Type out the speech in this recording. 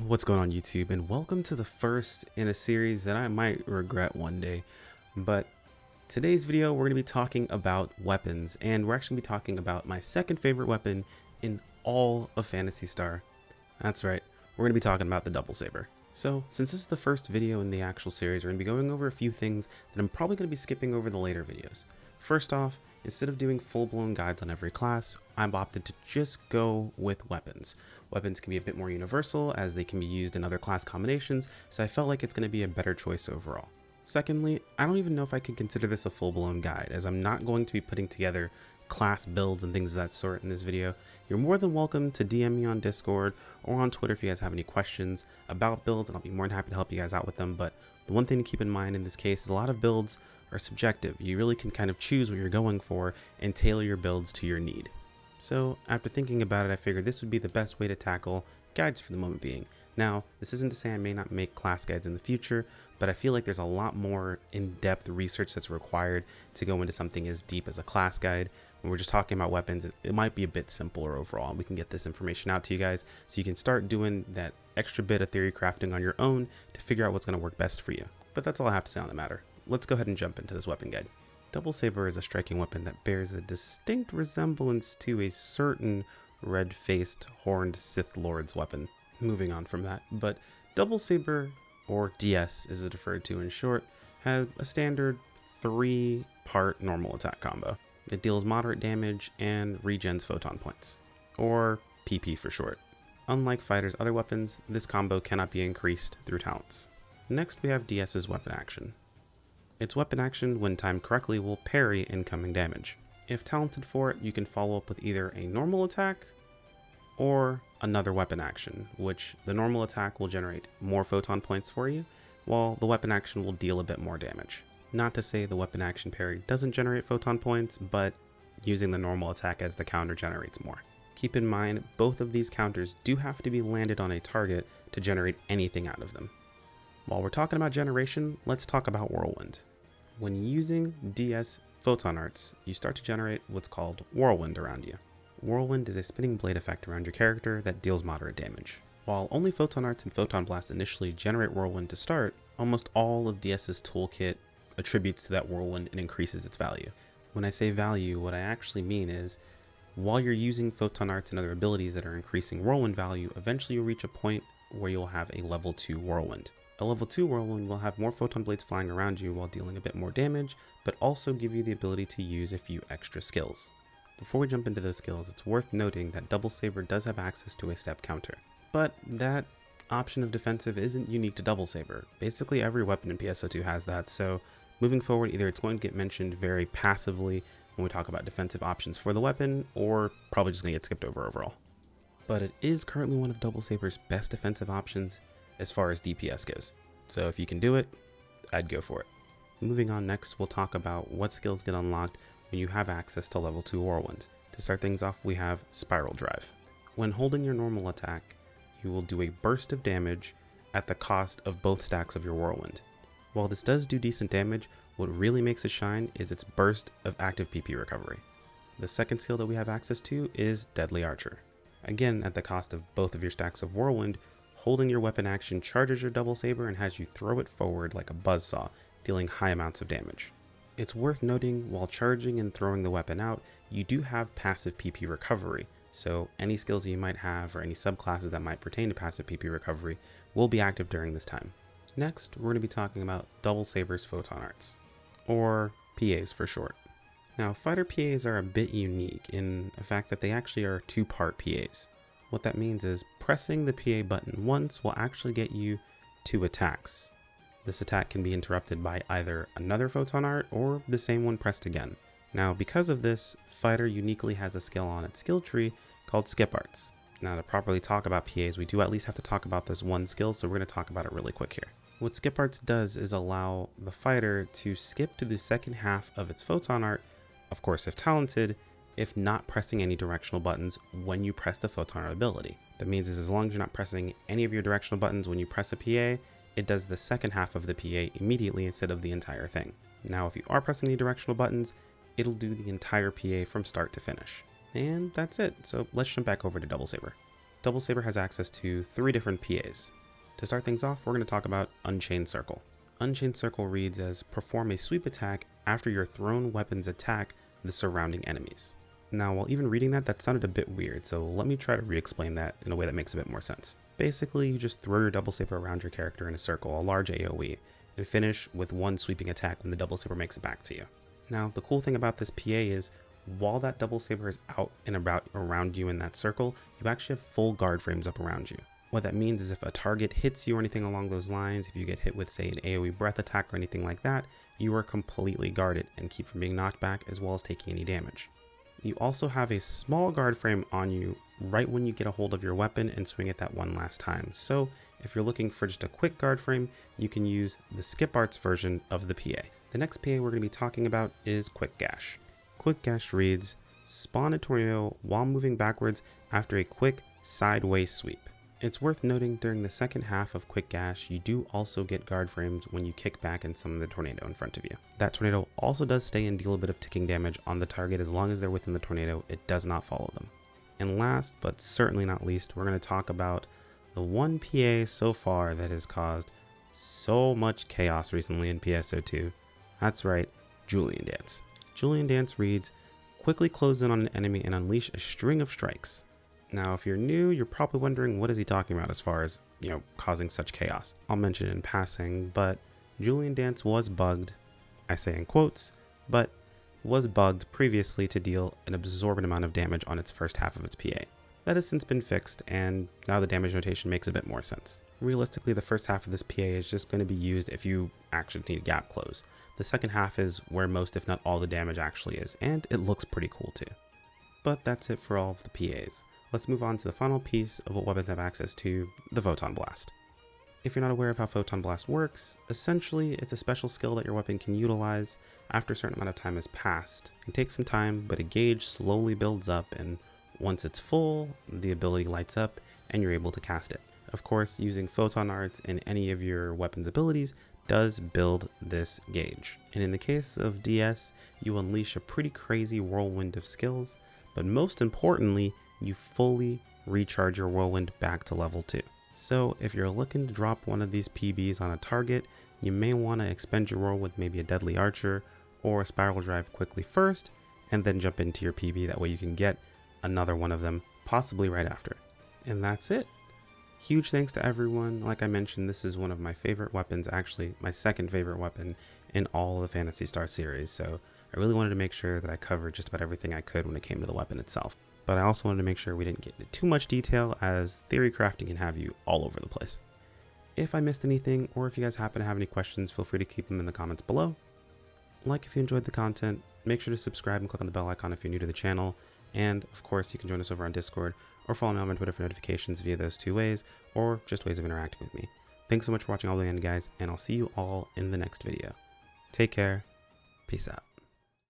What's going on YouTube, and welcome to the first in a series that I might regret one day. But today's video we're going to be talking about weapons, and we're actually going to be talking about my second favorite weapon in all of Phantasy Star. That's right, we're going to be talking about the Double Saber. So since this is the first video in the actual series, we're going to be going over a few things that I'm probably going to be skipping over the later videos. First off, instead of doing full-blown guides on every class, I've opted to just go with weapons. Weapons can be a bit more universal as they can be used in other class combinations, so I felt like it's going to be a better choice overall. Secondly, I don't even know if I can consider this a full-blown guide, as I'm not going to be putting together class builds and things of that sort in this video. You're more than welcome to DM me on Discord or on Twitter if you guys have any questions about builds, and I'll be more than happy to help you guys out with them. But the one thing to keep in mind in this case is a lot of builds are subjective. You really can kind of choose what you're going for and tailor your builds to your need. So after thinking about it, I figured this would be the best way to tackle guides for the moment being. Now, this isn't to say I may not make class guides in the future, but I feel like there's a lot more in-depth research that's required to go into something as deep as a class guide. When we're just talking about weapons, it might be a bit simpler overall. We can get this information out to you guys so you can start doing that extra bit of theory crafting on your own to figure out what's going to work best for you. But that's all I have to say on the matter. Let's go ahead and jump into this weapon guide. Double Saber is a striking weapon that bears a distinct resemblance to a certain red-faced horned Sith Lord's weapon. Moving on from that, but Double Saber, or DS as it's referred to in short, has a standard 3-part normal attack combo. It deals moderate damage and regens photon points, or PP for short. Unlike Fighter's other weapons, this combo cannot be increased through talents. Next we have DS's weapon action. Its weapon action, when timed correctly, will parry incoming damage. If talented for it, you can follow up with either a normal attack or another weapon action, which the normal attack will generate more photon points for you, while the weapon action will deal a bit more damage. Not to say the weapon action parry doesn't generate photon points, but using the normal attack as the counter generates more. Keep in mind, both of these counters do have to be landed on a target to generate anything out of them. While we're talking about generation, let's talk about Whirlwind. When using DS Photon Arts, you start to generate what's called Whirlwind around you. Whirlwind is a spinning blade effect around your character that deals moderate damage. While only Photon Arts and Photon Blast initially generate Whirlwind to start, almost all of DS's toolkit attributes to that Whirlwind and increases its value. When I say value, what I actually mean is, while you're using Photon Arts and other abilities that are increasing Whirlwind value, eventually you'll reach a point where you'll have a level 2 Whirlwind. A level 2 Whirlwind will have more photon blades flying around you while dealing a bit more damage, but also give you the ability to use a few extra skills. Before we jump into those skills, it's worth noting that Double Saber does have access to a step counter. But that option of defensive isn't unique to Double Saber. Basically every weapon in PSO2 has that, so moving forward either it's going to get mentioned very passively when we talk about defensive options for the weapon, or probably just going to get skipped over overall. But it is currently one of Double Saber's best defensive options as far as DPS goes. So if you can do it, I'd go for it. Moving on, next we'll talk about what skills get unlocked when you have access to level 2 Whirlwind. To start things off, we have Spiral Drive. When holding your normal attack, you will do a burst of damage at the cost of both stacks of your Whirlwind. While this does do decent damage, what really makes it shine is its burst of active PP recovery. The second skill that we have access to is Deadly Archer. Again, at the cost of both of your stacks of Whirlwind, holding your weapon action charges your Double Saber and has you throw it forward like a buzzsaw, dealing high amounts of damage. It's worth noting, while charging and throwing the weapon out, you do have passive PP recovery, so any skills you might have or any subclasses that might pertain to passive PP recovery will be active during this time. Next, we're going to be talking about Double Saber's Photon Arts, or PAs for short. Now, fighter PAs are a bit unique in the fact that they actually are 2-part PAs. What that means is pressing the PA button once will actually get you 2 attacks. This attack can be interrupted by either another Photon Art or the same one pressed again. Now, because of this, Fighter uniquely has a skill on its skill tree called Skip Arts. Now, to properly talk about PAs, we do at least have to talk about this one skill, so we're going to talk about it really quick here. What Skip Arts does is allow the fighter to skip to the second half of its Photon Art, of course if talented, if not pressing any directional buttons when you press the Photon Art ability. That means is as long as you're not pressing any of your directional buttons when you press a PA, it does the second half of the PA immediately instead of the entire thing. Now, if you are pressing any directional buttons, it'll do the entire PA from start to finish. And that's it, so let's jump back over to Double Saber. Double Saber has access to 3 different PAs. To start things off, we're going to talk about Unchained Circle. Unchained Circle reads as perform a sweep attack after your thrown weapons attack the surrounding enemies. Now, while even reading that sounded a bit weird, so let me try to re-explain that in a way that makes a bit more sense. Basically, you just throw your Double Saber around your character in a circle, a large AoE, and finish with one sweeping attack when the Double Saber makes it back to you. Now, the cool thing about this PA is, while that Double Saber is out and about around you in that circle, you actually have full guard frames up around you. What that means is if a target hits you or anything along those lines, if you get hit with, say, an AoE breath attack or anything like that, you are completely guarded and keep from being knocked back as well as taking any damage. You also have a small guard frame on you right when you get a hold of your weapon and swing it that one last time. So if you're looking for just a quick guard frame, you can use the Skip Arts version of the PA. The next PA we're going to be talking about is Quick Gash. Quick Gash reads, spawn a tornado while moving backwards after a quick sideways sweep. It's worth noting during the second half of Quick Gash, you do also get guard frames when you kick back and summon the tornado in front of you. That tornado also does stay and deal a bit of ticking damage on the target as long as they're within the tornado, it does not follow them. And last, but certainly not least, we're going to talk about the one PA so far that has caused so much chaos recently in PSO2. That's right, Julian Dance. Julian Dance reads, quickly close in on an enemy and unleash a string of strikes. Now, if you're new, you're probably wondering what is he talking about as far as, causing such chaos. I'll mention it in passing, but Julian Dance was bugged, I say in quotes, but was bugged previously to deal an absorbent amount of damage on its first half of its PA. That has since been fixed, and now the damage notation makes a bit more sense. Realistically, the first half of this PA is just going to be used if you actually need gap close. The second half is where most, if not all, the damage actually is, and it looks pretty cool too. But that's it for all of the PAs. Let's move on to the final piece of what weapons have access to, the Photon Blast. If you're not aware of how Photon Blast works, essentially it's a special skill that your weapon can utilize after a certain amount of time has passed. It takes some time, but a gauge slowly builds up, and once it's full, the ability lights up and you're able to cast it. Of course, using Photon Arts in any of your weapon's abilities does build this gauge. And in the case of DS, you unleash a pretty crazy whirlwind of skills, but most importantly, you fully recharge your whirlwind back to level 2. So if you're looking to drop one of these PBs on a target, you may want to expend your whirlwind with maybe a deadly archer or a spiral drive quickly first, and then jump into your PB. That way you can get another one of them, possibly right after. And that's it. Huge thanks to everyone. Like I mentioned, this is one of my favorite weapons, actually my second favorite weapon in all of the Phantasy Star series. So I really wanted to make sure that I covered just about everything I could when it came to the weapon itself. But I also wanted to make sure we didn't get into too much detail, as theory crafting can have you all over the place. If I missed anything, or if you guys happen to have any questions, feel free to keep them in the comments below. Like if you enjoyed the content, make sure to subscribe and click on the bell icon if you're new to the channel. And of course, you can join us over on Discord, or follow me on my Twitter for notifications via those 2 ways, or just ways of interacting with me. Thanks so much for watching all the way in, guys, and I'll see you all in the next video. Take care. Peace out.